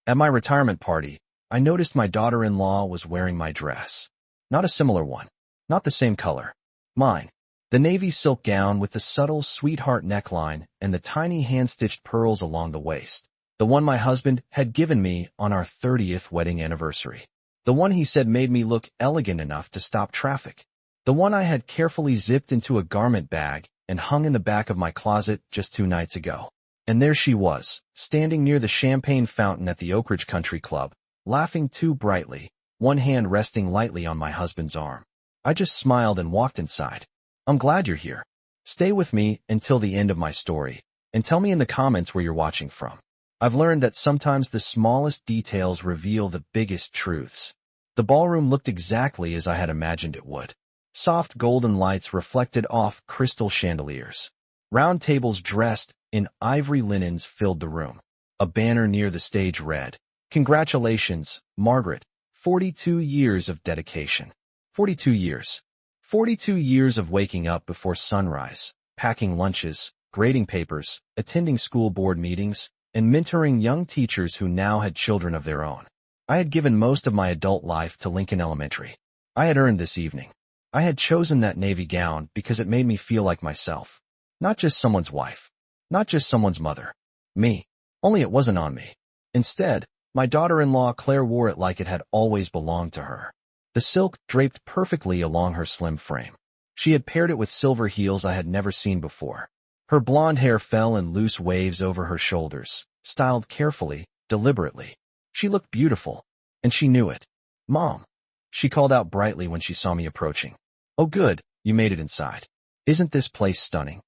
At my retirement party, I noticed my daughter-in-law was wearing my dress. Not a similar one. Not the same color. Mine. The navy silk gown with the subtle sweetheart neckline and the tiny hand-stitched pearls along the waist. The one my husband had given me on our 30th wedding anniversary. The one he said made me look elegant enough to stop traffic. The one I had carefully zipped into a garment bag and hung in the back of my closet just 2 nights ago. And there she was, standing near the champagne fountain at the Oak Ridge Country Club, laughing too brightly, one hand resting lightly on my husband's arm. I just smiled and walked inside. I'm glad you're here. Stay with me until the end of my story, and tell me in the comments where you're watching from. I've learned that sometimes the smallest details reveal the biggest truths. The ballroom looked exactly as I had imagined it would. Soft golden lights reflected off crystal chandeliers. Round tables dressed in ivory linens filled the room. A banner near the stage read, "Congratulations, Margaret, 42 years of dedication." 42 years. 42 years of waking up before sunrise, packing lunches, grading papers, attending school board meetings, and mentoring young teachers who now had children of their own. I had given most of my adult life to Lincoln Elementary. I had earned this evening. I had chosen that navy gown because it made me feel like myself. Not just someone's wife. Not just someone's mother. Me. Only it wasn't on me. Instead, my daughter-in-law Claire wore it like it had always belonged to her. The silk draped perfectly along her slim frame. She had paired it with silver heels I had never seen before. Her blonde hair fell in loose waves over her shoulders, styled carefully, deliberately. She looked beautiful, and she knew it. "Mom," she called out brightly when she saw me approaching. "Oh good, you made it inside. Isn't this place stunning?"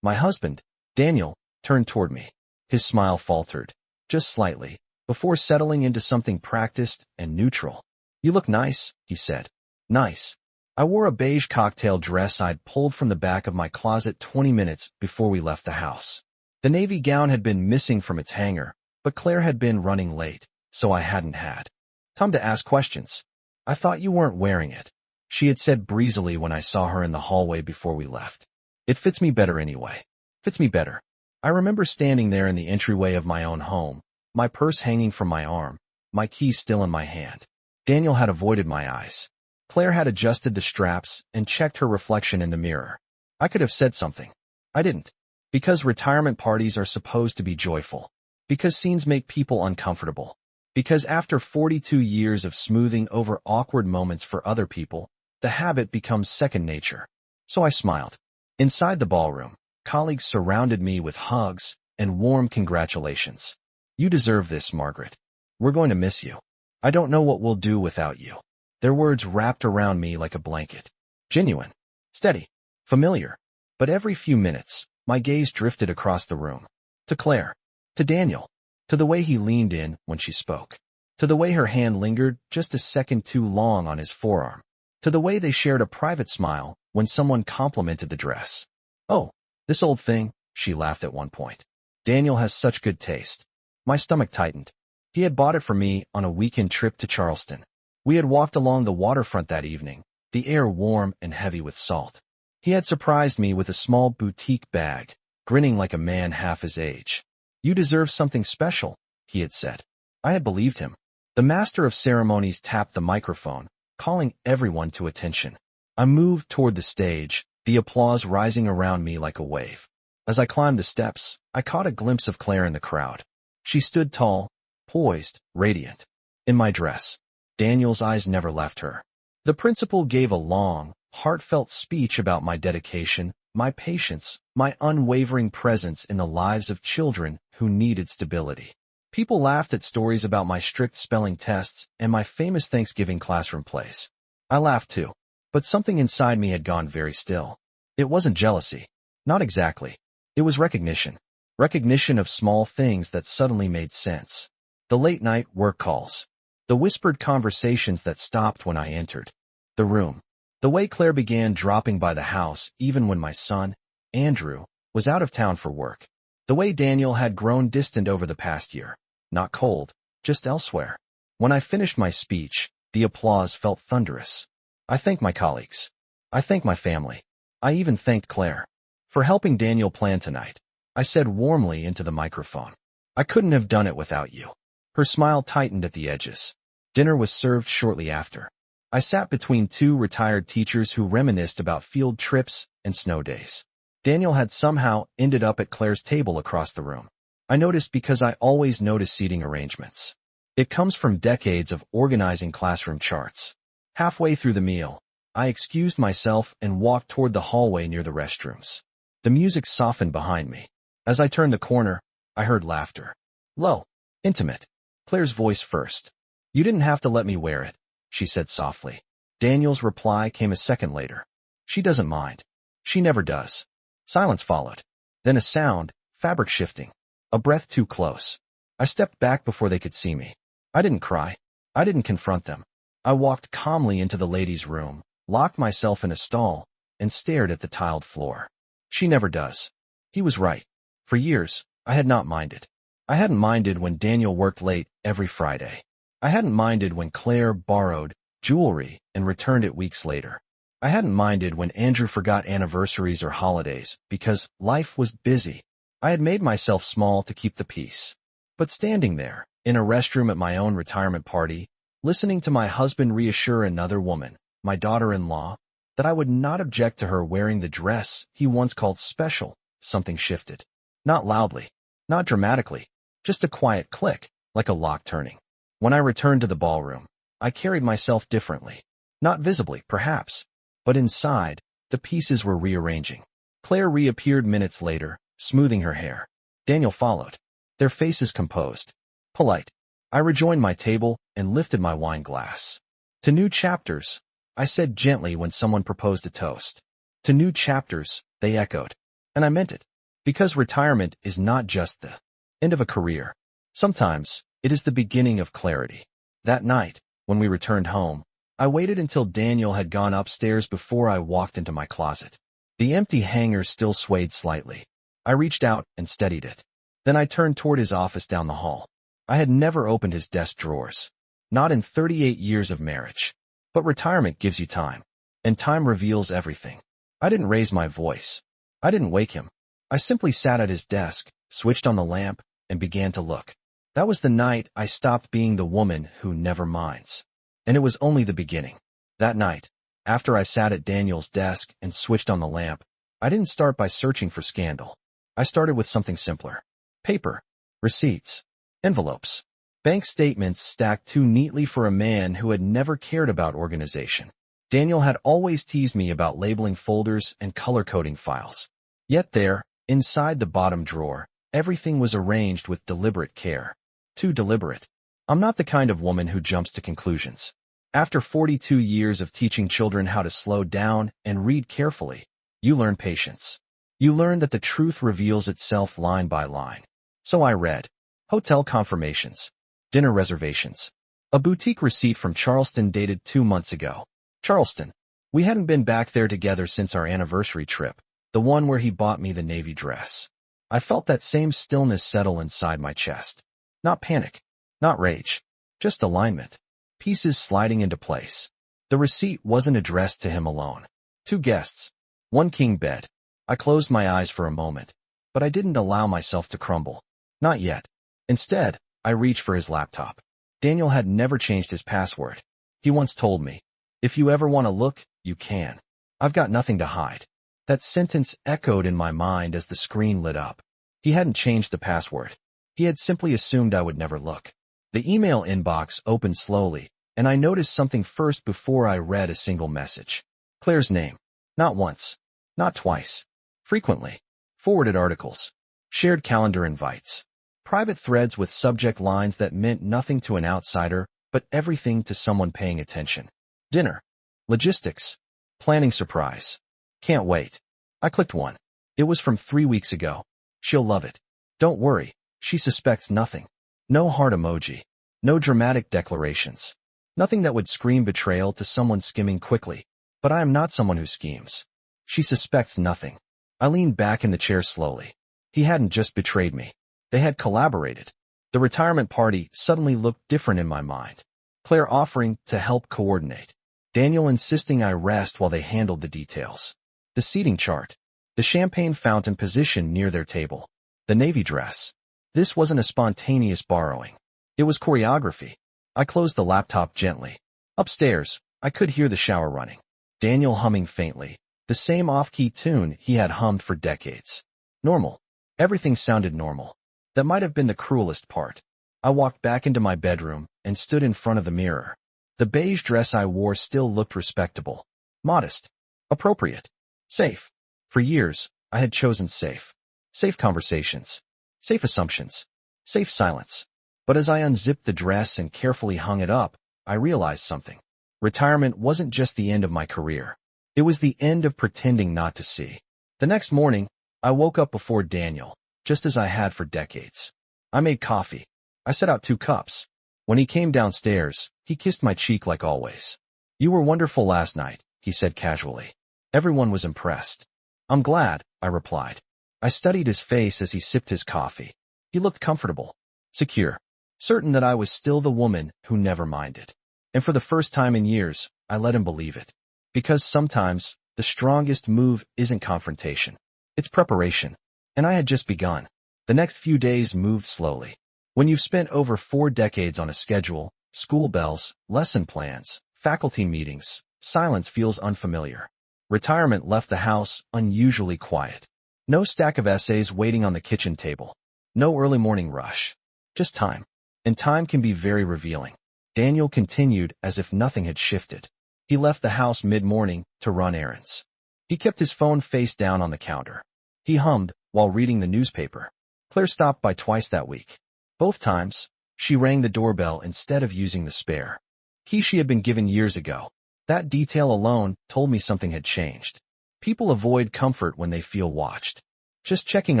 My husband, Daniel, turned toward me. His smile faltered, just slightly, before settling into something practiced and neutral. "You look nice," he said. Nice. I wore a beige cocktail dress I'd pulled from the back of my closet 20 minutes before we left the house. The navy gown had been missing from its hanger, but Claire had been running late, so I hadn't had time to ask questions. "I thought you weren't wearing it," she had said breezily when I saw her in the hallway before we left. "It fits me better anyway." Fits me better. I remember standing there in the entryway of my own home, my purse hanging from my arm, my keys still in my hand. Daniel had avoided my eyes. Claire had adjusted the straps and checked her reflection in the mirror. I could have said something. I didn't. Because retirement parties are supposed to be joyful. Because scenes make people uncomfortable. Because after 42 years of smoothing over awkward moments for other people, the habit becomes second nature. So I smiled. Inside the ballroom, colleagues surrounded me with hugs and warm congratulations. "You deserve this, Margaret. We're going to miss you. I don't know what we'll do without you." Their words wrapped around me like a blanket. Genuine. Steady. Familiar. But every few minutes, my gaze drifted across the room. To Claire. To Daniel. To the way he leaned in when she spoke. To the way her hand lingered just a second too long on his forearm. To the way they shared a private smile when someone complimented the dress. "Oh, this old thing," she laughed at one point. "Daniel has such good taste." My stomach tightened. He had bought it for me on a weekend trip to Charleston. We had walked along the waterfront that evening, the air warm and heavy with salt. He had surprised me with a small boutique bag, grinning like a man half his age. "You deserve something special," he had said. I had believed him. The master of ceremonies tapped the microphone, calling everyone to attention. I moved toward the stage, the applause rising around me like a wave. As I climbed the steps, I caught a glimpse of Claire in the crowd. She stood tall, poised, radiant. In my dress. Daniel's eyes never left her. The principal gave a long, heartfelt speech about my dedication, my patience, my unwavering presence in the lives of children who needed stability. People laughed at stories about my strict spelling tests and my famous Thanksgiving classroom plays. I laughed too, but something inside me had gone very still. It wasn't jealousy. Not exactly. It was recognition. Recognition of small things that suddenly made sense. The late-night work calls. The whispered conversations that stopped when I entered the room. The way Claire began dropping by the house even when my son, Andrew, was out of town for work. The way Daniel had grown distant over the past year. Not cold, just elsewhere. When I finished my speech, the applause felt thunderous. I thanked my colleagues. I thanked my family. I even thanked Claire for helping Daniel plan tonight. I said warmly into the microphone. "I couldn't have done it without you." Her smile tightened at the edges. Dinner was served shortly after. I sat between two retired teachers who reminisced about field trips and snow days. Daniel had somehow ended up at Claire's table across the room. I noticed because I always notice seating arrangements. It comes from decades of organizing classroom charts. Halfway through the meal, I excused myself and walked toward the hallway near the restrooms. The music softened behind me. As I turned the corner, I heard laughter. Low, intimate. Claire's voice first. You didn't have to let me wear it, she said softly. Daniel's reply came a second later. She doesn't mind. She never does. Silence followed. Then a sound, fabric shifting. A breath too close. I stepped back before they could see me. I didn't cry. I didn't confront them. I walked calmly into the ladies' room, locked myself in a stall, and stared at the tiled floor. She never does. He was right. For years, I had not minded. I hadn't minded when Daniel worked late every Friday. I hadn't minded when Claire borrowed jewelry and returned it weeks later. I hadn't minded when Andrew forgot anniversaries or holidays because life was busy. I had made myself small to keep the peace. But standing there, in a restroom at my own retirement party, listening to my husband reassure another woman, my daughter-in-law, that I would not object to her wearing the dress he once called special, something shifted. Not loudly, not dramatically, just a quiet click, like a lock turning. When I returned to the ballroom, I carried myself differently. Not visibly, perhaps, but inside, the pieces were rearranging. Claire reappeared minutes later, smoothing her hair. Daniel followed. Their faces composed. Polite. I rejoined my table and lifted my wine glass. To new chapters, I said gently when someone proposed a toast. To new chapters, they echoed. And I meant it. Because retirement is not just the end of a career. Sometimes, it is the beginning of clarity. That night, when we returned home, I waited until Daniel had gone upstairs before I walked into my closet. The empty hanger still swayed slightly. I reached out and steadied it. Then I turned toward his office down the hall. I had never opened his desk drawers. Not in 38 years of marriage. But retirement gives you time. And time reveals everything. I didn't raise my voice. I didn't wake him. I simply sat at his desk, switched on the lamp, and began to look. That was the night I stopped being the woman who never minds. And it was only the beginning. That night, after I sat at Daniel's desk and switched on the lamp, I didn't start by searching for scandal. I started with something simpler. Paper. Receipts. Envelopes. Bank statements stacked too neatly for a man who had never cared about organization. Daniel had always teased me about labeling folders and color-coding files. Yet there, inside the bottom drawer, everything was arranged with deliberate care. Too deliberate. I'm not the kind of woman who jumps to conclusions. After 42 years of teaching children how to slow down and read carefully, you learn patience. You learn that the truth reveals itself line by line. So I read. Hotel confirmations. Dinner reservations. A boutique receipt from Charleston dated 2 months ago. Charleston. We hadn't been back there together since our anniversary trip, the one where he bought me the navy dress. I felt that same stillness settle inside my chest. Not panic. Not rage. Just alignment. Pieces sliding into place. The receipt wasn't addressed to him alone. 2 guests. 1 king bed. I closed my eyes for a moment, but I didn't allow myself to crumble. Not yet. Instead, I reached for his laptop. Daniel had never changed his password. He once told me, if you ever want to look, you can. I've got nothing to hide. That sentence echoed in my mind as the screen lit up. He hadn't changed the password. He had simply assumed I would never look. The email inbox opened slowly, and I noticed something first before I read a single message. Claire's name. Not once. Not twice. Frequently. Forwarded articles. Shared calendar invites. Private threads with subject lines that meant nothing to an outsider, but everything to someone paying attention. Dinner. Logistics. Planning surprise. Can't wait. I clicked one. It was from 3 weeks ago. She'll love it. Don't worry. She suspects nothing. No heart emoji. No dramatic declarations. Nothing that would scream betrayal to someone skimming quickly. But I am not someone who schemes. She suspects nothing. I leaned back in the chair slowly. He hadn't just betrayed me. They had collaborated. The retirement party suddenly looked different in my mind. Claire offering to help coordinate. Daniel insisting I rest while they handled the details. The seating chart. The champagne fountain positioned near their table. The navy dress. This wasn't a spontaneous borrowing. It was choreography. I closed the laptop gently. Upstairs, I could hear the shower running. Daniel humming faintly, the same off-key tune he had hummed for decades. Normal. Everything sounded normal. That might have been the cruelest part. I walked back into my bedroom and stood in front of the mirror. The beige dress I wore still looked respectable. Modest. Appropriate. Safe. For years, I had chosen safe. Safe conversations. Safe assumptions. Safe silence. But as I unzipped the dress and carefully hung it up, I realized something. Retirement wasn't just the end of my career. It was the end of pretending not to see. The next morning, I woke up before Daniel, just as I had for decades. I made coffee. I set out 2 cups. When he came downstairs, he kissed my cheek like always. "You were wonderful last night," he said casually. Everyone was impressed. "I'm glad," I replied. I studied his face as he sipped his coffee. He looked comfortable, secure, certain that I was still the woman who never minded. And for the first time in years, I let him believe it. Because sometimes, the strongest move isn't confrontation. It's preparation. And I had just begun. The next few days moved slowly. When you've spent over 4 decades on a schedule, school bells, lesson plans, faculty meetings, silence feels unfamiliar. Retirement left the house unusually quiet. No stack of essays waiting on the kitchen table. No early morning rush. Just time. And time can be very revealing. Daniel continued as if nothing had shifted. He left the house mid-morning to run errands. He kept his phone face down on the counter. He hummed while reading the newspaper. Claire stopped by twice that week. Both times, she rang the doorbell instead of using the spare key she had been given years ago. That detail alone told me something had changed. People avoid comfort when they feel watched. "Just checking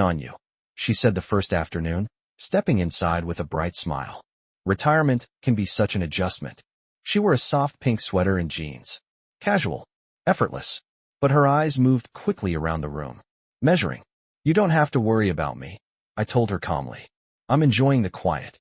on you," she said the first afternoon, stepping inside with a bright smile. Retirement can be such an adjustment. She wore a soft pink sweater and jeans. Casual. Effortless. But her eyes moved quickly around the room. Measuring. "You don't have to worry about me," I told her calmly. "I'm enjoying the quiet."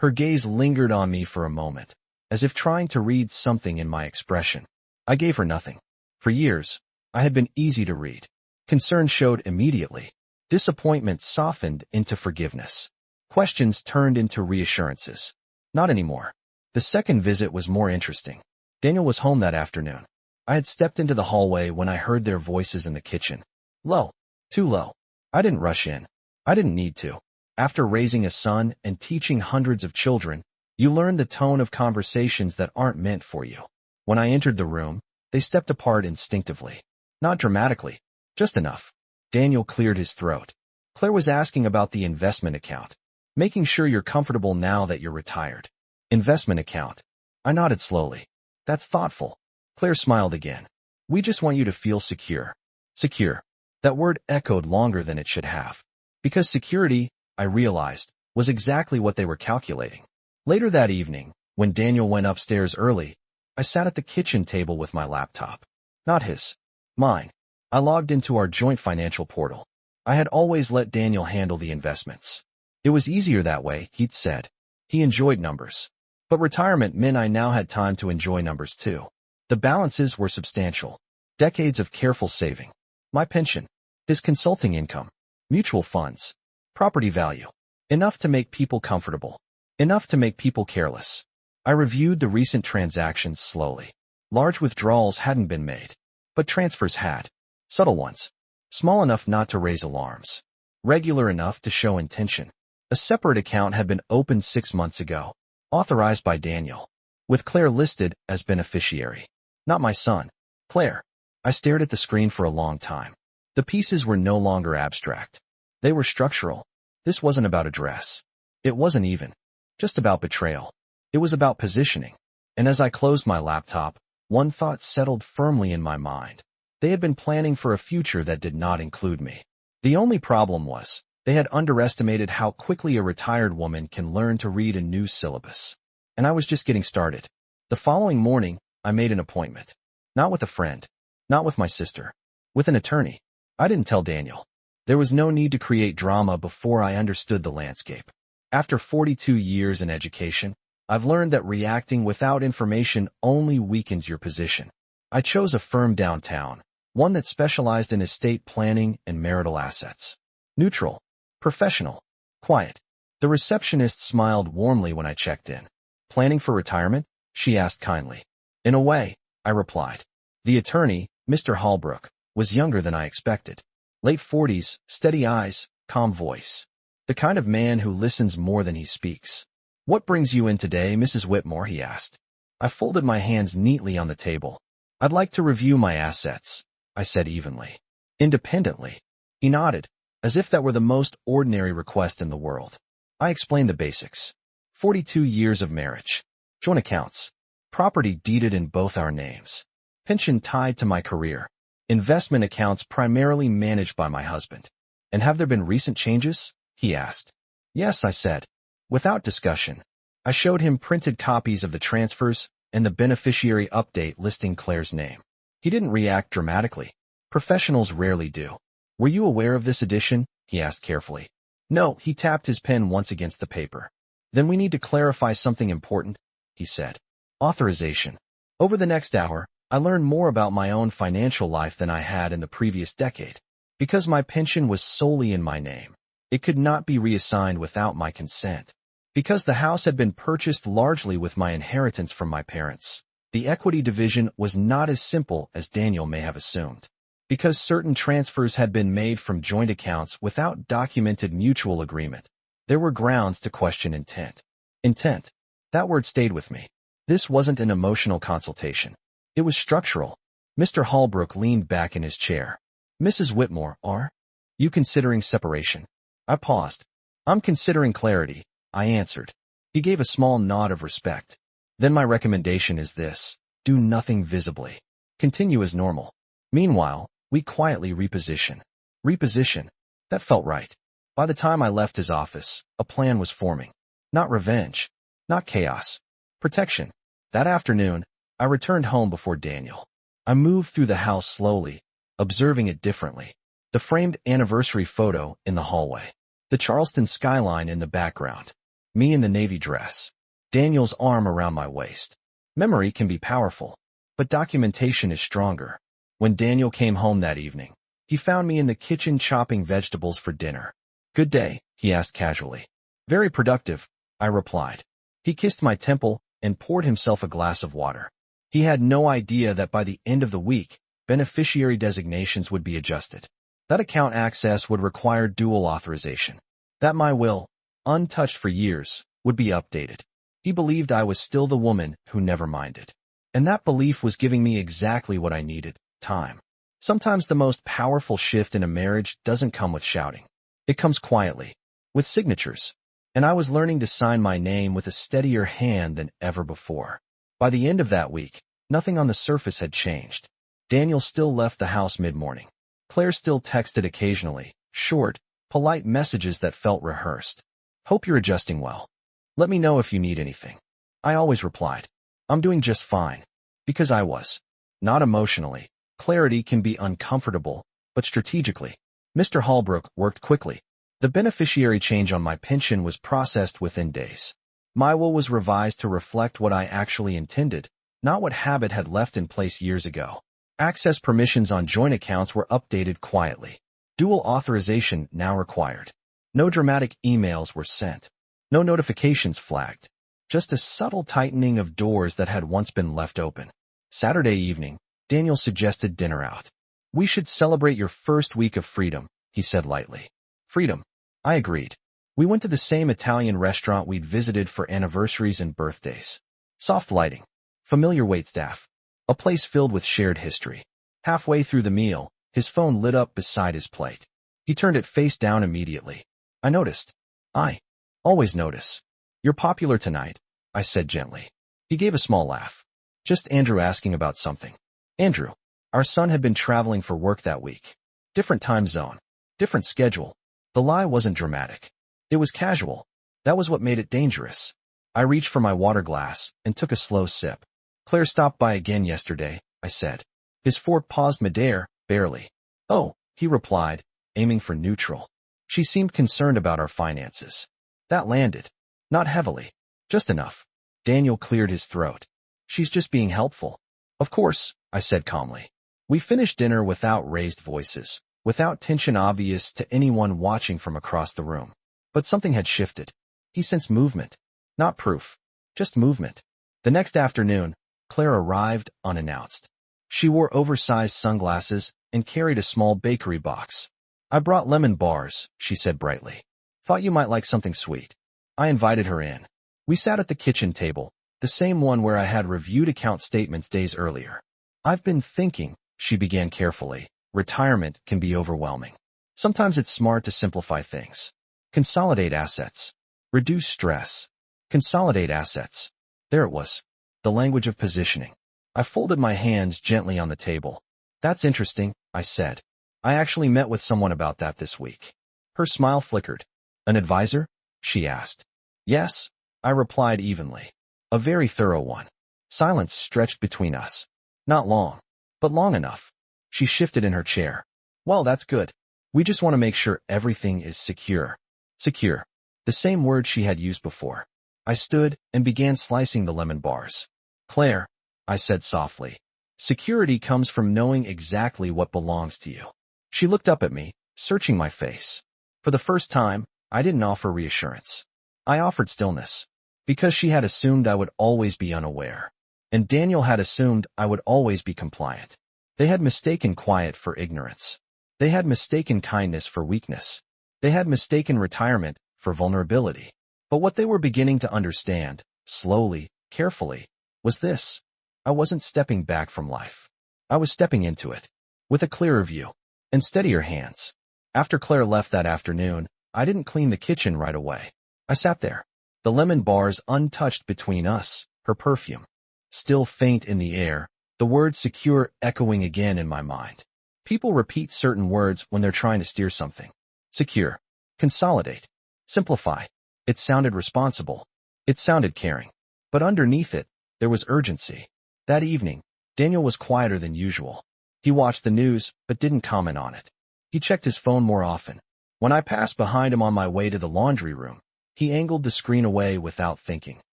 Her gaze lingered on me for a moment, as if trying to read something in my expression. I gave her nothing. For years, I had been easy to read. Concern showed immediately. Disappointment softened into forgiveness. Questions turned into reassurances. Not anymore. The second visit was more interesting. Daniel was home that afternoon. I had stepped into the hallway when I heard their voices in the kitchen. Low. Too low. I didn't rush in. I didn't need to. After raising a son and teaching hundreds of children, you learn the tone of conversations that aren't meant for you. When I entered the room, they stepped apart instinctively. Not dramatically. Just enough. Daniel cleared his throat. "Claire was asking about the investment account. Making sure you're comfortable now that you're retired." "Investment account." I nodded slowly. "That's thoughtful." Claire smiled again. "We just want you to feel secure." Secure. That word echoed longer than it should have. Because security, I realized, was exactly what they were calculating. Later that evening, when Daniel went upstairs early, I sat at the kitchen table with my laptop. Not his. Mine. I logged into our joint financial portal. I had always let Daniel handle the investments. It was easier that way, he'd said. He enjoyed numbers. But retirement meant I now had time to enjoy numbers too. The balances were substantial. Decades of careful saving. My pension. His consulting income. Mutual funds. Property value. Enough to make people comfortable. Enough to make people careless. I reviewed the recent transactions slowly. Large withdrawals hadn't been made. But transfers had. Subtle ones. Small enough not to raise alarms. Regular enough to show intention. A separate account had been opened 6 months ago. Authorized by Daniel. With Claire listed as beneficiary. Not my son. Claire. I stared at the screen for a long time. The pieces were no longer abstract. They were structural. This wasn't about address. It wasn't even just about betrayal. It was about positioning. And as I closed my laptop, one thought settled firmly in my mind. They had been planning for a future that did not include me. The only problem was, they had underestimated how quickly a retired woman can learn to read a new syllabus. And I was just getting started. The following morning, I made an appointment. Not with a friend. Not with my sister. With an attorney. I didn't tell Daniel. There was no need to create drama before I understood the landscape. After 42 years in education, I've learned that reacting without information only weakens your position. I chose a firm downtown, one that specialized in estate planning and marital assets. Neutral. Professional. Quiet. The receptionist smiled warmly when I checked in. Planning for retirement? She asked kindly. In a way, I replied. The attorney, Mr. Holbrook, was younger than I expected. Late 40s, steady eyes, calm voice. The kind of man who listens more than he speaks. What brings you in today, Mrs. Whitmore? He asked. I folded my hands neatly on the table. I'd like to review my assets, I said evenly. Independently. He nodded, as if that were the most ordinary request in the world. I explained the basics. 42 years of marriage. Joint accounts. Property deeded in both our names. Pension tied to my career. Investment accounts primarily managed by my husband. And have there been recent changes? He asked. Yes, I said. Without discussion. I showed him printed copies of the transfers and the beneficiary update listing Claire's name. He didn't react dramatically. Professionals rarely do. Were you aware of this addition? He asked carefully. No, he tapped his pen once against the paper. Then we need to clarify something important, he said. Authorization. Over the next hour, I learned more about my own financial life than I had in the previous decade. Because my pension was solely in my name, it could not be reassigned without my consent. Because the house had been purchased largely with my inheritance from my parents, the equity division was not as simple as Daniel may have assumed. Because certain transfers had been made from joint accounts without documented mutual agreement, there were grounds to question intent. Intent. That word stayed with me. This wasn't an emotional consultation. It was structural. Mr. Holbrook leaned back in his chair. Mrs. Whitmore, are you considering separation? I paused. I'm considering clarity, I answered. He gave a small nod of respect. Then my recommendation is this. Do nothing visibly. Continue as normal. Meanwhile, we quietly reposition. Reposition. That felt right. By the time I left his office, a plan was forming. Not revenge. Not chaos. Protection. That afternoon, I returned home before Daniel. I moved through the house slowly, observing it differently. The framed anniversary photo in the hallway. The Charleston skyline in the background. Me in the navy dress. Daniel's arm around my waist. Memory can be powerful, but documentation is stronger. When Daniel came home that evening, he found me in the kitchen chopping vegetables for dinner. Good day, he asked casually. Very productive, I replied. He kissed my temple and poured himself a glass of water. He had no idea that by the end of the week, beneficiary designations would be adjusted. That account access would require dual authorization. That my will, untouched for years, would be updated. He believed I was still the woman who never minded. And that belief was giving me exactly what I needed. Time. Sometimes the most powerful shift in a marriage doesn't come with shouting. It comes quietly, with signatures. And I was learning to sign my name with a steadier hand than ever before. By the end of that week, nothing on the surface had changed. Daniel still left the house mid-morning. Claire still texted occasionally, short, polite messages that felt rehearsed. Hope you're adjusting well. Let me know if you need anything. I always replied. I'm doing just fine. Because I was. Not emotionally. Clarity can be uncomfortable, but strategically. Mr. Holbrook worked quickly. The beneficiary change on my pension was processed within days. My will was revised to reflect what I actually intended, not what habit had left in place years ago. Access permissions on joint accounts were updated quietly. Dual authorization now required. No dramatic emails were sent. No notifications flagged. Just a subtle tightening of doors that had once been left open. Saturday evening, Daniel suggested dinner out. We should celebrate your first week of freedom, he said lightly. Freedom. I agreed. We went to the same Italian restaurant we'd visited for anniversaries and birthdays. Soft lighting. Familiar waitstaff. A place filled with shared history. Halfway through the meal, his phone lit up beside his plate. He turned it face down immediately. I noticed. I always notice. You're popular tonight, I said gently. He gave a small laugh. Just Andrew asking about something. Andrew. Our son had been traveling for work that week. Different time zone. Different schedule. The lie wasn't dramatic. It was casual. That was what made it dangerous. I reached for my water glass and took a slow sip. Claire stopped by again yesterday, I said. His fork paused midair, barely. Oh, he replied, aiming for neutral. She seemed concerned about our finances. That landed. Not heavily. Just enough. Daniel cleared his throat. She's just being helpful. Of course, I said calmly. We finished dinner without raised voices, without tension obvious to anyone watching from across the room. But something had shifted. He sensed movement. Not proof. Just movement. The next afternoon, Claire arrived unannounced. She wore oversized sunglasses and carried a small bakery box. "I brought lemon bars," she said brightly. "Thought you might like something sweet." I invited her in. We sat at the kitchen table, the same one where I had reviewed account statements days earlier. "I've been thinking," she began carefully. "Retirement can be overwhelming. Sometimes it's smart to simplify things. Consolidate assets. Reduce stress. Consolidate assets." There it was. The language of positioning. I folded my hands gently on the table. "That's interesting," I said. "I actually met with someone about that this week." Her smile flickered. "An advisor?" she asked. "Yes," I replied evenly. "A very thorough one." Silence stretched between us. Not long, but long enough. She shifted in her chair. "Well, that's good. We just want to make sure everything is secure." Secure. The same word she had used before. I stood and began slicing the lemon bars. "Claire," I said softly, "security comes from knowing exactly what belongs to you." She looked up at me, searching my face. For the first time, I didn't offer reassurance. I offered stillness. Because she had assumed I would always be unaware. And Daniel had assumed I would always be compliant. They had mistaken quiet for ignorance. They had mistaken kindness for weakness. They had mistaken retirement for vulnerability. But what they were beginning to understand, slowly, carefully, was this. I wasn't stepping back from life. I was stepping into it. With a clearer view. And steadier hands. After Claire left that afternoon, I didn't clean the kitchen right away. I sat there. The lemon bars untouched between us, her perfume. Still faint in the air, the word secure echoing again in my mind. People repeat certain words when they're trying to steer something. Secure. Consolidate. Simplify. It sounded responsible. It sounded caring. But underneath it, there was urgency. That evening, Daniel was quieter than usual. He watched the news, but didn't comment on it. He checked his phone more often. When I passed behind him on my way to the laundry room, he angled the screen away without thinking.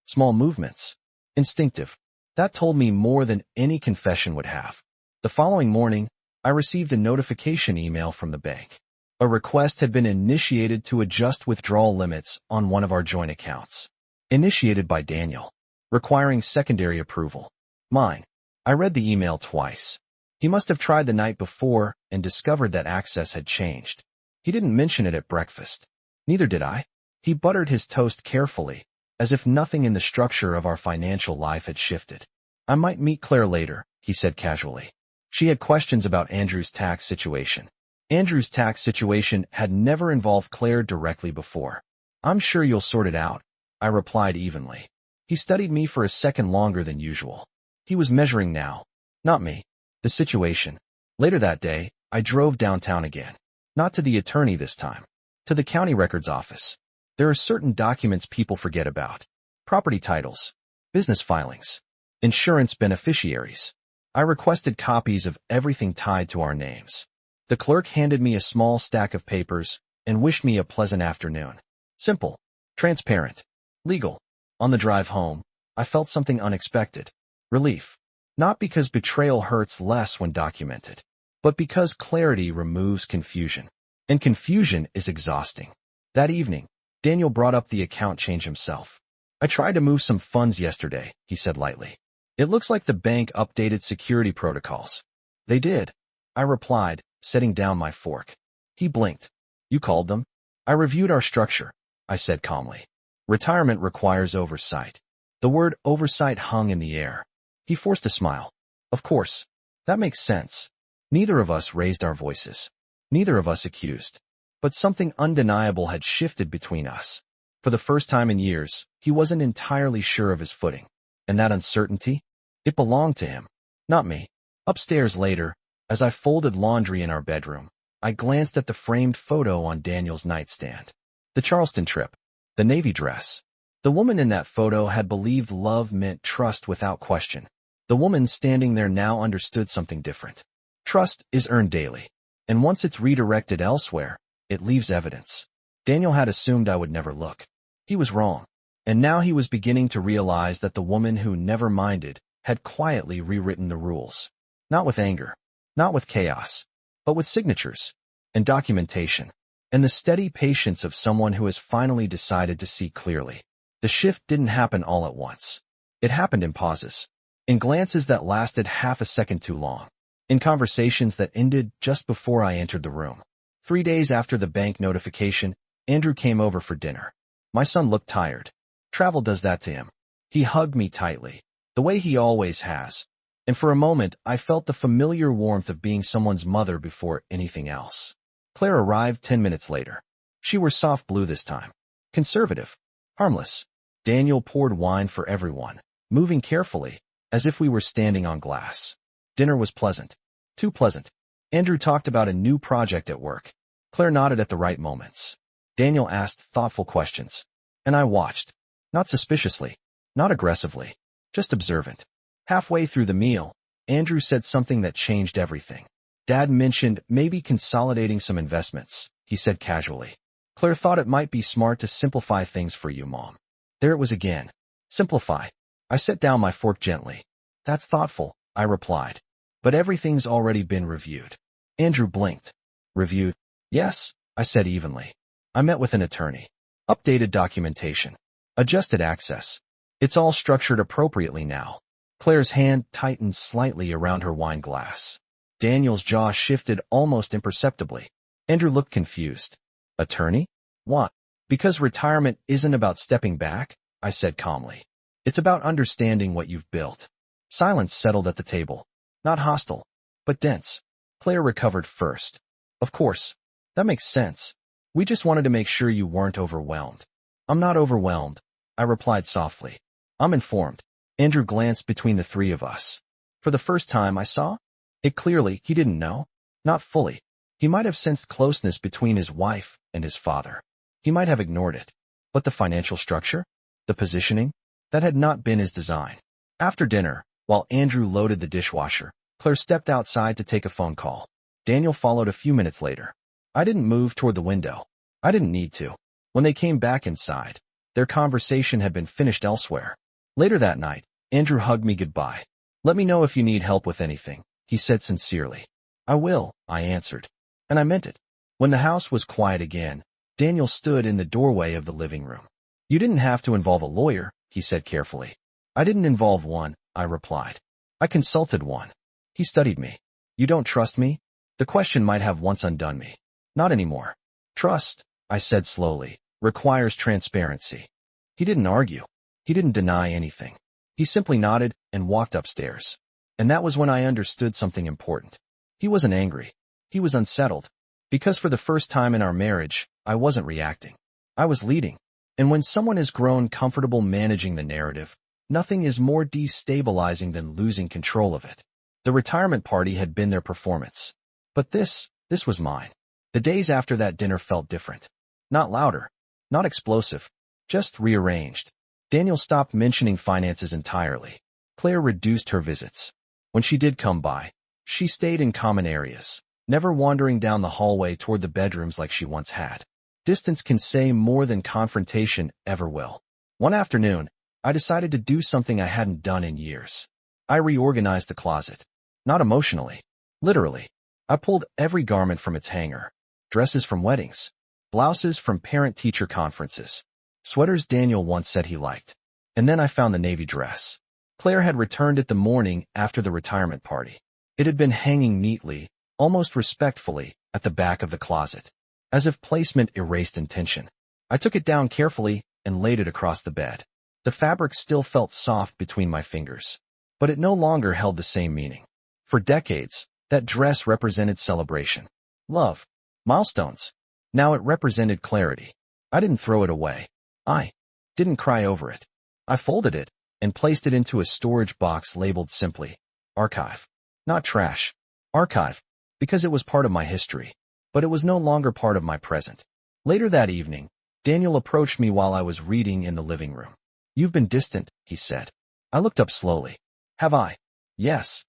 Small movements. Instinctive. That told me more than any confession would have. The following morning, I received a notification email from the bank. A request had been initiated to adjust withdrawal limits on one of our joint accounts. Initiated by Daniel. Requiring secondary approval. Mine. I read the email twice. He must have tried the night before and discovered that access had changed. He didn't mention it at breakfast. Neither did I. He buttered his toast carefully, as if nothing in the structure of our financial life had shifted. "I might meet Claire later," he said casually. She had questions about Andrew's tax situation. Andrew's tax situation had never involved Claire directly before. "I'm sure you'll sort it out," I replied evenly. He studied me for a second longer than usual. He was measuring now. Not me. The situation. Later that day, I drove downtown again. Not to the attorney this time. To the county records office. There are certain documents people forget about. Property titles. Business filings. Insurance beneficiaries. I requested copies of everything tied to our names. The clerk handed me a small stack of papers and wished me a pleasant afternoon. Simple. Transparent. Legal. On the drive home, I felt something unexpected. Relief. Not because betrayal hurts less when documented, but because clarity removes confusion. And confusion is exhausting. That evening, Daniel brought up the account change himself. "I tried to move some funds yesterday," he said lightly. "It looks like the bank updated security protocols." "They did," I replied, setting down my fork. He blinked. "You called them?" "I reviewed our structure," I said calmly. "Retirement requires oversight." The word oversight hung in the air. He forced a smile. "Of course. That makes sense." Neither of us raised our voices. Neither of us accused. But something undeniable had shifted between us. For the first time in years, he wasn't entirely sure of his footing. And that uncertainty? It belonged to him, not me. Upstairs later, as I folded laundry in our bedroom, I glanced at the framed photo on Daniel's nightstand. The Charleston trip. The Navy dress. The woman in that photo had believed love meant trust without question. The woman standing there now understood something different. Trust is earned daily. And once it's redirected elsewhere, it leaves evidence. Daniel had assumed I would never look. He was wrong. And now he was beginning to realize that the woman who never minded had quietly rewritten the rules. Not with anger. Not with chaos. But with signatures. And documentation. and the steady patience of someone who has finally decided to see clearly. The shift didn't happen all at once. It happened in pauses, in glances that lasted half a second too long, in conversations that ended just before I entered the room. 3 days after the bank notification, Andrew came over for dinner. My son looked tired. Travel does that to him. He hugged me tightly, the way he always has, and for a moment I felt the familiar warmth of being someone's mother before anything else. Claire arrived 10 minutes later. She wore soft blue this time. Conservative. Harmless. Daniel poured wine for everyone, moving carefully, as if we were standing on glass. Dinner was pleasant. Too pleasant. Andrew talked about a new project at work. Claire nodded at the right moments. Daniel asked thoughtful questions, and I watched. Not suspiciously, not aggressively, just observant. Halfway through the meal, Andrew said something that changed everything. Dad mentioned maybe consolidating some investments, he said casually. Claire thought it might be smart to simplify things for you, Mom. There it was again. Simplify. I set down my fork gently. That's thoughtful, I replied. But everything's already been reviewed. Andrew blinked. Reviewed? Yes, I said evenly. I met with an attorney. Updated documentation. Adjusted access. It's all structured appropriately now. Claire's hand tightened slightly around her wine glass. Daniel's jaw shifted almost imperceptibly. Andrew looked confused. Attorney? What? Because retirement isn't about stepping back, I said calmly. It's about understanding what you've built. Silence settled at the table. Not hostile, but dense. Claire recovered first. Of course. That makes sense. We just wanted to make sure you weren't overwhelmed. I'm not overwhelmed, I replied softly. I'm informed. Andrew glanced between the three of us. For the first time I saw it clearly. He didn't know. Not fully. He might have sensed closeness between his wife and his father. He might have ignored it. But the financial structure? The positioning? That had not been his design. After dinner, while Andrew loaded the dishwasher, Claire stepped outside to take a phone call. Daniel followed a few minutes later. I didn't move toward the window. I didn't need to. When they came back inside, their conversation had been finished elsewhere. Later that night, Andrew hugged me goodbye. Let me know if you need help with anything, he said sincerely. I will, I answered. And I meant it. When the house was quiet again, Daniel stood in the doorway of the living room. You didn't have to involve a lawyer, he said carefully. I didn't involve one, I replied. I consulted one. He studied me. You don't trust me? The question might have once undone me. Not anymore. Trust, I said slowly, requires transparency. He didn't argue. He didn't deny anything. He simply nodded and walked upstairs. And that was when I understood something important. He wasn't angry. He was unsettled. Because for the first time in our marriage, I wasn't reacting. I was leading. And when someone has grown comfortable managing the narrative, nothing is more destabilizing than losing control of it. The retirement party had been their performance. But this was mine. The days after that dinner felt different. Not louder. Not explosive. Just rearranged. Daniel stopped mentioning finances entirely. Claire reduced her visits. When she did come by, she stayed in common areas, never wandering down the hallway toward the bedrooms like she once had. Distance can say more than confrontation ever will. One afternoon, I decided to do something I hadn't done in years. I reorganized the closet. Not emotionally. Literally. I pulled every garment from its hanger. Dresses from weddings. Blouses from parent-teacher conferences. Sweaters Daniel once said he liked. And then I found the navy dress. Claire had returned it the morning after the retirement party. It had been hanging neatly, almost respectfully, at the back of the closet, as if placement erased intention. I took it down carefully and laid it across the bed. The fabric still felt soft between my fingers, but it no longer held the same meaning. For decades, that dress represented celebration, love, milestones. Now it represented clarity. I didn't throw it away. I didn't cry over it. I folded it and placed it into a storage box labeled simply, Archive. Not trash. Archive. Because it was part of my history. But it was no longer part of my present. Later that evening, Daniel approached me while I was reading in the living room. You've been distant, he said. I looked up slowly. Have I? Yes.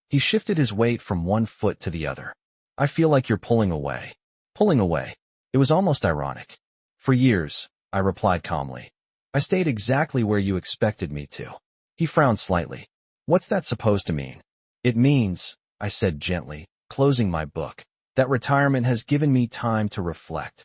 He shifted his weight from one foot to the other. I feel like you're pulling away. Pulling away. It was almost ironic. For years, I replied calmly. I stayed exactly where you expected me to. He frowned slightly. What's that supposed to mean? It means, I said gently, closing my book, that retirement has given me time to reflect.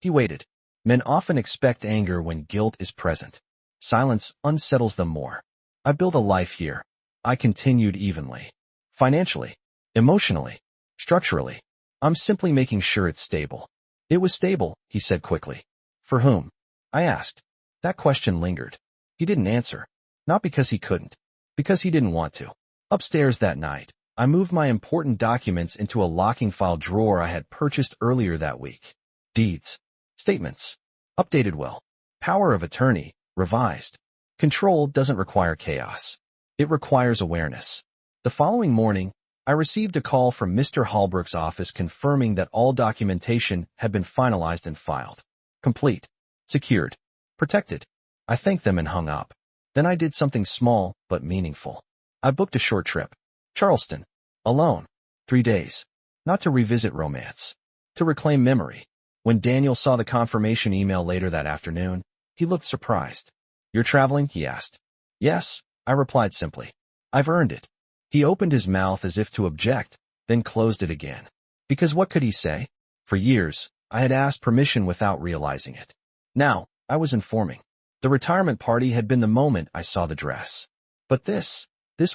He waited. Men often expect anger when guilt is present. Silence unsettles them more. I build a life here. I continued evenly. Financially, emotionally, structurally. I'm simply making sure it's stable. It was stable, he said quickly. For whom? I asked. That question lingered. He didn't answer. Not because he couldn't. Because he didn't want to. Upstairs that night, I moved my important documents into a locking file drawer I had purchased earlier that week. Deeds. Statements. Updated will. Power of attorney. Revised. Control doesn't require chaos. It requires awareness. The following morning, I received a call from Mr. Holbrook's office confirming that all documentation had been finalized and filed. Complete. Secured. Protected. I thanked them and hung up. Then I did something small but meaningful. I booked a short trip. Charleston. Alone. 3 days. Not to revisit romance. To reclaim memory. When Daniel saw the confirmation email later that afternoon, he looked surprised. You're traveling? He asked. Yes, I replied simply. I've earned it. He opened his mouth as if to object, then closed it again. Because what could he say? For years, I had asked permission without realizing it. Now, I was informing. The retirement party had been the moment I saw the dress. But this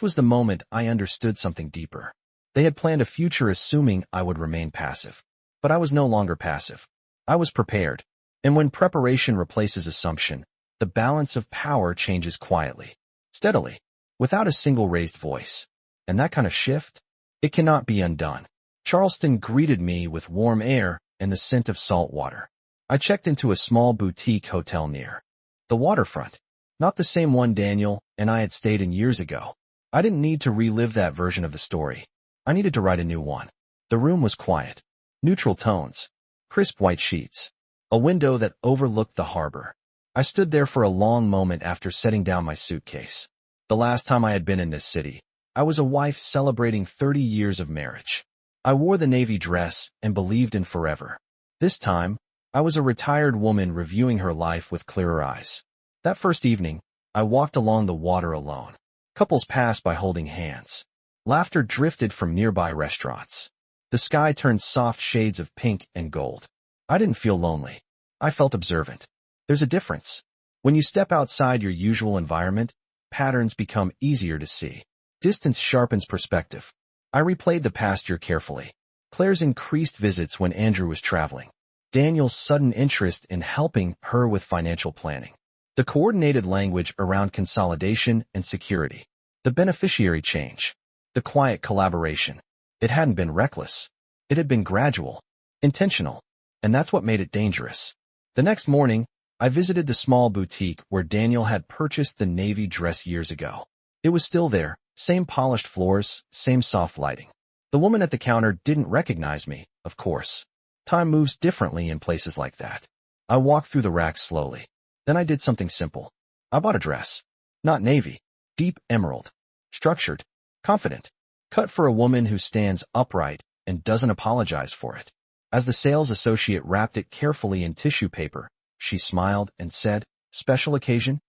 was the moment I understood something deeper. They had planned a future assuming I would remain passive. But I was no longer passive. I was prepared. And when preparation replaces assumption, the balance of power changes quietly, steadily, without a single raised voice. And that kind of shift, it cannot be undone. Charleston greeted me with warm air and the scent of salt water. I checked into a small boutique hotel near the waterfront, not the same one Daniel and I had stayed in years ago. I didn't need to relive that version of the story. I needed to write a new one. The room was quiet. Neutral tones. Crisp white sheets. A window that overlooked the harbor. I stood there for a long moment after setting down my suitcase. The last time I had been in this city, I was a wife celebrating 30 years of marriage. I wore the navy dress and believed in forever. This time, I was a retired woman reviewing her life with clearer eyes. That first evening, I walked along the water alone. Couples passed by holding hands. Laughter drifted from nearby restaurants. The sky turned soft shades of pink and gold. I didn't feel lonely. I felt observant. There's a difference. When you step outside your usual environment, patterns become easier to see. Distance sharpens perspective. I replayed the past year carefully. Claire's increased visits when Andrew was traveling. Daniel's sudden interest in helping her with financial planning. The coordinated language around consolidation and security. The beneficiary change. The quiet collaboration. It hadn't been reckless. It had been gradual, intentional, and that's what made it dangerous. The next morning, I visited the small boutique where Daniel had purchased the navy dress years ago. It was still there, same polished floors, same soft lighting. The woman at the counter didn't recognize me, of course. Time moves differently in places like that. I walked through the racks slowly. Then I did something simple. I bought a dress. Not navy. Deep emerald. Structured. Confident. Cut for a woman who stands upright and doesn't apologize for it. As the sales associate wrapped it carefully in tissue paper, she smiled and said, "Special occasion?"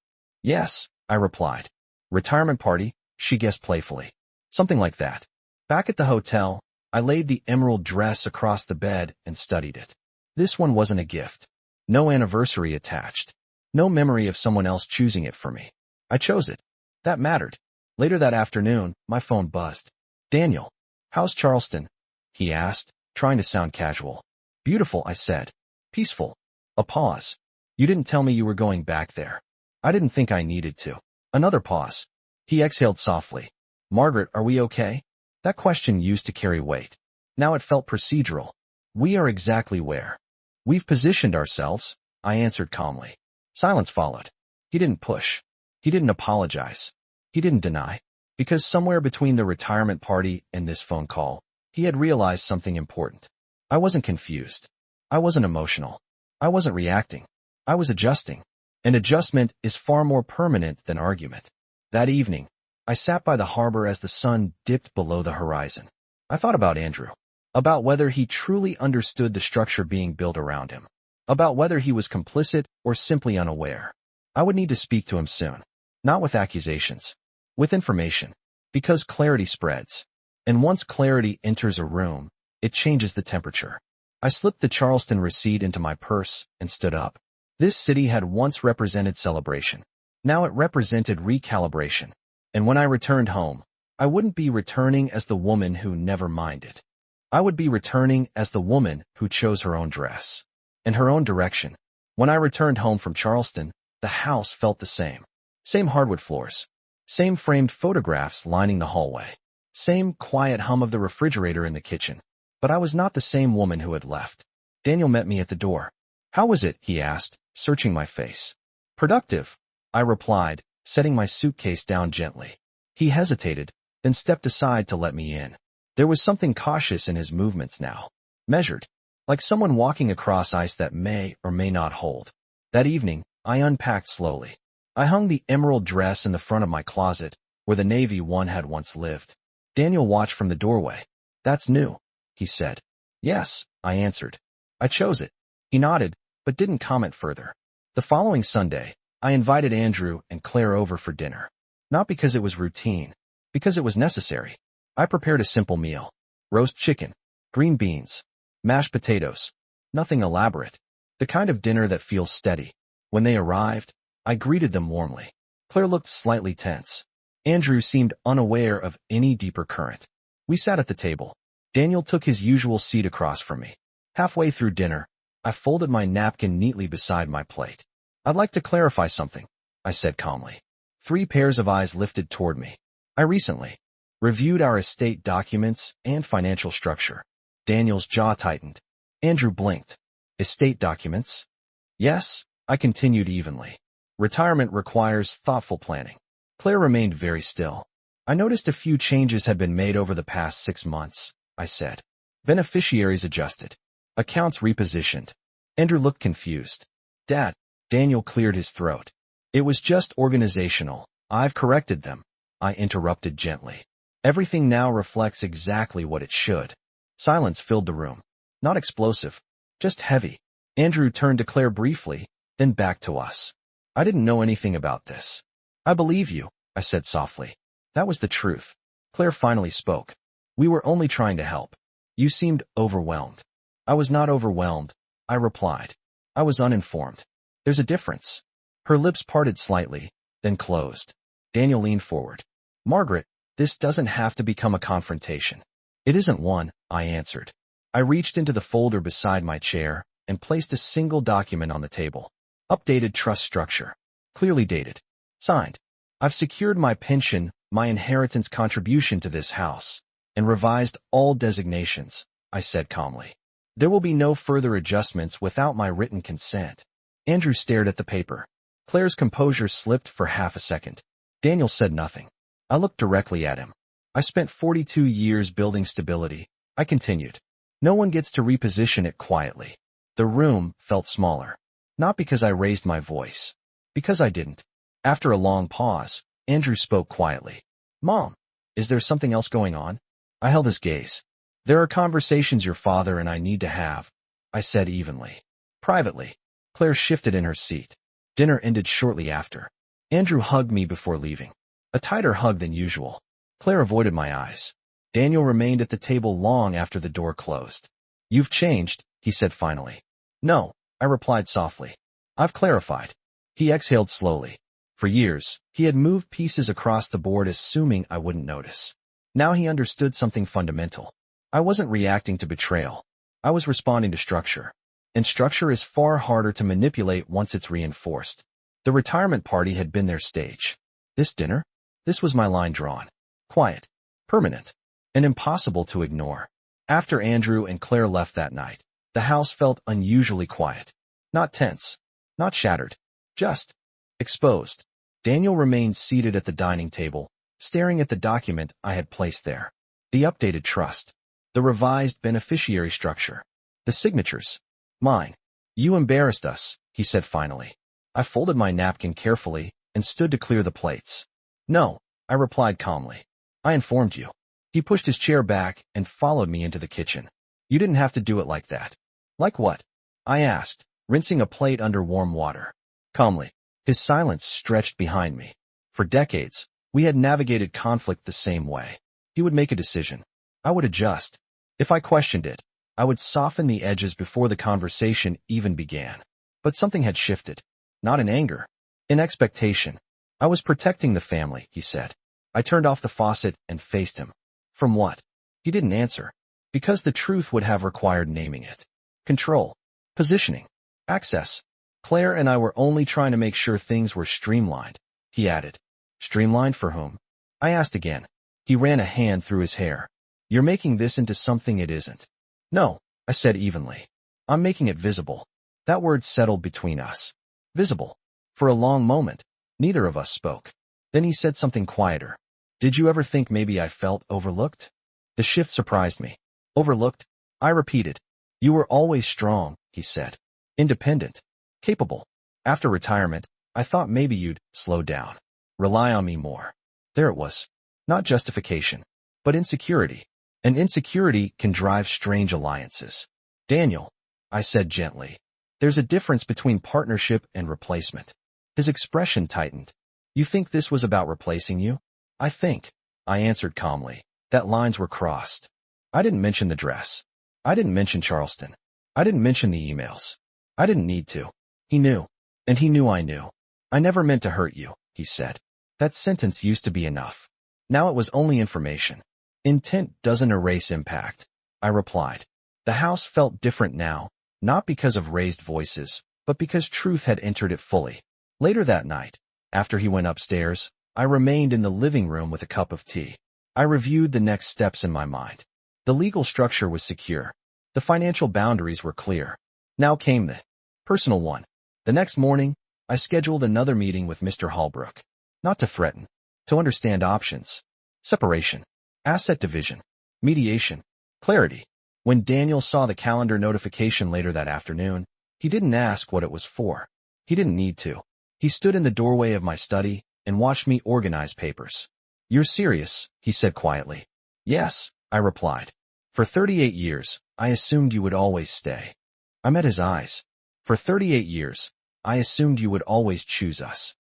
"Yes," I replied. "Retirement party," she guessed playfully. Something like that. Back at the hotel, I laid the emerald dress across the bed and studied it. This one wasn't a gift. No anniversary attached. No memory of someone else choosing it for me. I chose it. That mattered. Later that afternoon, my phone buzzed. "Daniel, how's Charleston?" he asked, trying to sound casual. "Beautiful," I said. "Peaceful." A pause. "You didn't tell me you were going back there." I didn't think I needed to. Another pause. He exhaled softly. "Margaret, are we okay?" That question used to carry weight. Now it felt procedural. "We are exactly where we've positioned ourselves," I answered calmly. Silence followed. He didn't push. He didn't apologize. He didn't deny. Because somewhere between the retirement party and this phone call, he had realized something important. I wasn't confused. I wasn't emotional. I wasn't reacting. I was adjusting. And adjustment is far more permanent than argument. That evening, I sat by the harbor as the sun dipped below the horizon. I thought about Andrew. About whether he truly understood the structure being built around him. About whether he was complicit or simply unaware. I would need to speak to him soon. Not with accusations. With information. Because clarity spreads. And once clarity enters a room, it changes the temperature. I slipped the Charleston receipt into my purse and stood up. This city had once represented celebration. Now it represented recalibration. And when I returned home, I wouldn't be returning as the woman who never minded. I would be returning as the woman who chose her own dress and her own direction. When I returned home from Charleston, the house felt the same. Same hardwood floors. Same framed photographs lining the hallway. Same quiet hum of the refrigerator in the kitchen. But I was not the same woman who had left. Daniel met me at the door. "How was it?" he asked, searching my face. "Productive," I replied, setting my suitcase down gently. He hesitated, then stepped aside to let me in. There was something cautious in his movements now. Measured. Like someone walking across ice that may or may not hold. That evening, I unpacked slowly. I hung the emerald dress in the front of my closet, where the navy one had once lived. Daniel watched from the doorway. "That's new," he said. "Yes," I answered. "I chose it." He nodded, but didn't comment further. The following Sunday, I invited Andrew and Claire over for dinner. Not because it was routine, because it was necessary. I prepared a simple meal. Roast chicken, green beans, mashed potatoes. Nothing elaborate. The kind of dinner that feels steady. When they arrived, I greeted them warmly. Claire looked slightly tense. Andrew seemed unaware of any deeper current. We sat at the table. Daniel took his usual seat across from me. Halfway through dinner, I folded my napkin neatly beside my plate. "I'd like to clarify something," I said calmly. 3 pairs of eyes lifted toward me. "I recently reviewed our estate documents and financial structure." Daniel's jaw tightened. Andrew blinked. "Estate documents?" "Yes," I continued evenly. "Retirement requires thoughtful planning." Claire remained very still. "I noticed a few changes had been made over the past 6 months," I said. "Beneficiaries adjusted. Accounts repositioned." Andrew looked confused. "Dad," Daniel cleared his throat. "It was just organizational. I've corrected them," I interrupted gently. "Everything now reflects exactly what it should." Silence filled the room. Not explosive, just heavy. Andrew turned to Claire briefly, then back to us. "I didn't know anything about this." "I believe you," I said softly. That was the truth. Claire finally spoke. "We were only trying to help. You seemed overwhelmed." "I was not overwhelmed," I replied. "I was uninformed. There's a difference." Her lips parted slightly, then closed. Daniel leaned forward. "Margaret, this doesn't have to become a confrontation." "It isn't one," I answered. I reached into the folder beside my chair and placed a single document on the table. Updated trust structure. Clearly dated. Signed. "I've secured my pension, my inheritance contribution to this house, and revised all designations," I said calmly. "There will be no further adjustments without my written consent." Andrew stared at the paper. Claire's composure slipped for half a second. Daniel said nothing. I looked directly at him. "I spent 42 years building stability," I continued. "No one gets to reposition it quietly." The room felt smaller. Not because I raised my voice. Because I didn't. After a long pause, Andrew spoke quietly. "Mom, is there something else going on?" I held his gaze. "There are conversations your father and I need to have," I said evenly. "Privately." Claire shifted in her seat. Dinner ended shortly after. Andrew hugged me before leaving. A tighter hug than usual. Claire avoided my eyes. Daniel remained at the table long after the door closed. "You've changed," he said finally. "No," I replied softly. "I've clarified." He exhaled slowly. For years, he had moved pieces across the board assuming I wouldn't notice. Now he understood something fundamental. I wasn't reacting to betrayal. I was responding to structure. And structure is far harder to manipulate once it's reinforced. The retirement party had been their stage. This dinner? This was my line drawn. Quiet. Permanent. And impossible to ignore. After Andrew and Claire left that night, the house felt unusually quiet. Not tense. Not shattered. Just exposed. Daniel remained seated at the dining table, staring at the document I had placed there. The updated trust. The revised beneficiary structure. The signatures. Mine. "You embarrassed us," he said finally. I folded my napkin carefully and stood to clear the plates. "No," I replied calmly. "I informed you." He pushed his chair back and followed me into the kitchen. "You didn't have to do it like that." "Like what?" I asked, rinsing a plate under warm water. Calmly. His silence stretched behind me. For decades, we had navigated conflict the same way. He would make a decision. I would adjust. If I questioned it, I would soften the edges before the conversation even began. But something had shifted. Not in anger. In expectation. I was protecting the family, he said. I turned off the faucet and faced him. From what? He didn't answer. Because the truth would have required naming it. Control. Positioning. Access. Claire and I were only trying to make sure things were streamlined, he added. Streamlined for whom? I asked again. He ran a hand through his hair. You're making this into something it isn't. No, I said evenly. I'm making it visible. That word settled between us. Visible. For a long moment, neither of us spoke. Then he said something quieter. Did you ever think maybe I felt overlooked? The shift surprised me. Overlooked? I repeated. You were always strong, he said. Independent. Capable. After retirement, I thought maybe you'd slow down. Rely on me more. There it was. Not justification, but insecurity. And insecurity can drive strange alliances. Daniel, I said gently, there's a difference between partnership and replacement. His expression tightened. You think this was about replacing you? I think, I answered calmly, that lines were crossed. I didn't mention the dress. I didn't mention Charleston. I didn't mention the emails. I didn't need to. He knew. And he knew I knew. I never meant to hurt you, he said. That sentence used to be enough. Now it was only information. Intent doesn't erase impact, I replied. The house felt different now, not because of raised voices, but because truth had entered it fully. Later that night, after he went upstairs, I remained in the living room with a cup of tea. I reviewed the next steps in my mind. The legal structure was secure. The financial boundaries were clear. Now came the personal one. The next morning, I scheduled another meeting with Mr. Holbrook. Not to threaten, to understand options. Separation. Asset division. Mediation. Clarity. When Daniel saw the calendar notification later that afternoon, he didn't ask what it was for. He didn't need to. He stood in the doorway of my study and watched me organize papers. You're serious, he said quietly. Yes, I replied. For 38 years, I assumed you would always stay. I met his eyes. For 38 years, I assumed you would always choose us.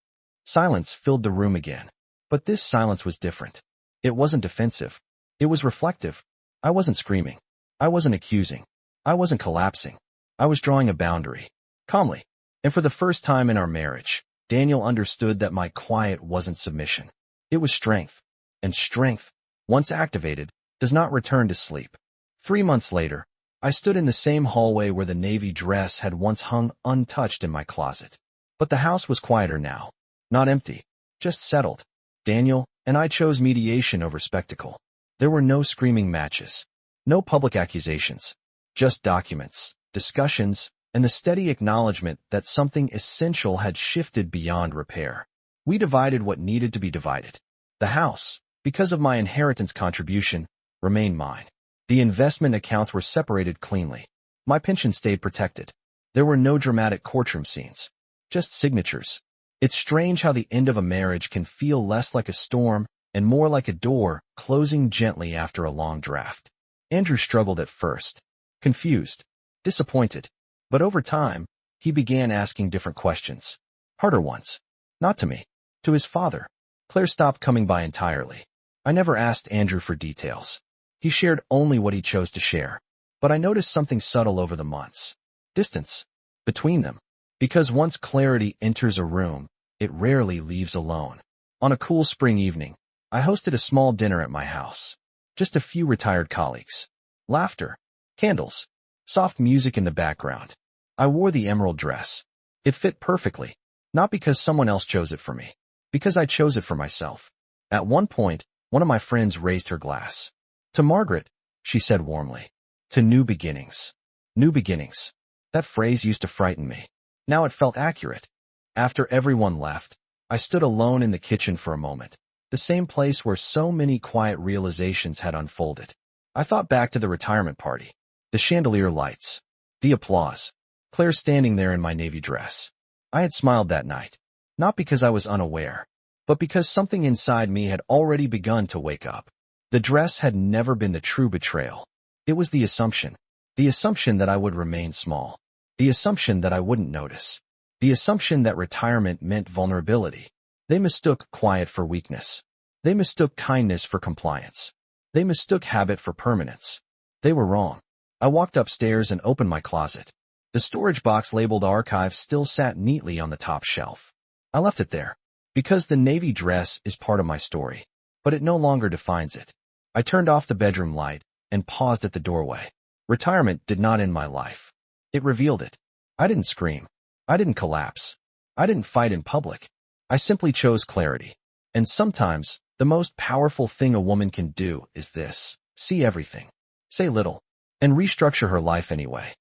Silence filled the room again. But this silence was different. It wasn't defensive. It was reflective. I wasn't screaming. I wasn't accusing. I wasn't collapsing. I was drawing a boundary. Calmly. And for the first time in our marriage, Daniel understood that my quiet wasn't submission. It was strength. And strength, once activated, does not return to sleep. 3 months later, I stood in the same hallway where the navy dress had once hung untouched in my closet. But the house was quieter now. Not empty. Just settled. Daniel and I chose mediation over spectacle. There were no screaming matches. No public accusations. Just documents, discussions, and the steady acknowledgement that something essential had shifted beyond repair. We divided what needed to be divided. The house, because of my inheritance contribution, remained mine. The investment accounts were separated cleanly. My pension stayed protected. There were no dramatic courtroom scenes. Just signatures. It's strange how the end of a marriage can feel less like a storm and more like a door closing gently after a long draft. Andrew struggled at first. Confused. Disappointed. But over time, he began asking different questions. Harder ones. Not to me. To his father. Claire stopped coming by entirely. I never asked Andrew for details. He shared only what he chose to share. But I noticed something subtle over the months. Distance. Between them. Because once clarity enters a room, it rarely leaves alone. On a cool spring evening, I hosted a small dinner at my house. Just a few retired colleagues. Laughter. Candles. Soft music in the background. I wore the emerald dress. It fit perfectly. Not because someone else chose it for me. Because I chose it for myself. At one point, one of my friends raised her glass. To Margaret, she said warmly. To new beginnings. New beginnings. That phrase used to frighten me. Now it felt accurate. After everyone left, I stood alone in the kitchen for a moment. The same place where so many quiet realizations had unfolded. I thought back to the retirement party. The chandelier lights. The applause. Claire standing there in my navy dress. I had smiled that night. Not because I was unaware, but because something inside me had already begun to wake up. The dress had never been the true betrayal. It was the assumption. The assumption that I would remain small. The assumption that I wouldn't notice. The assumption that retirement meant vulnerability. They mistook quiet for weakness. They mistook kindness for compliance. They mistook habit for permanence. They were wrong. I walked upstairs and opened my closet. The storage box labeled archive still sat neatly on the top shelf. I left it there, because the navy dress is part of my story, but it no longer defines it. I turned off the bedroom light and paused at the doorway. Retirement did not end my life. It revealed it. I didn't scream. I didn't collapse. I didn't fight in public. I simply chose clarity. And sometimes, the most powerful thing a woman can do is this: see everything, say little, and restructure her life anyway.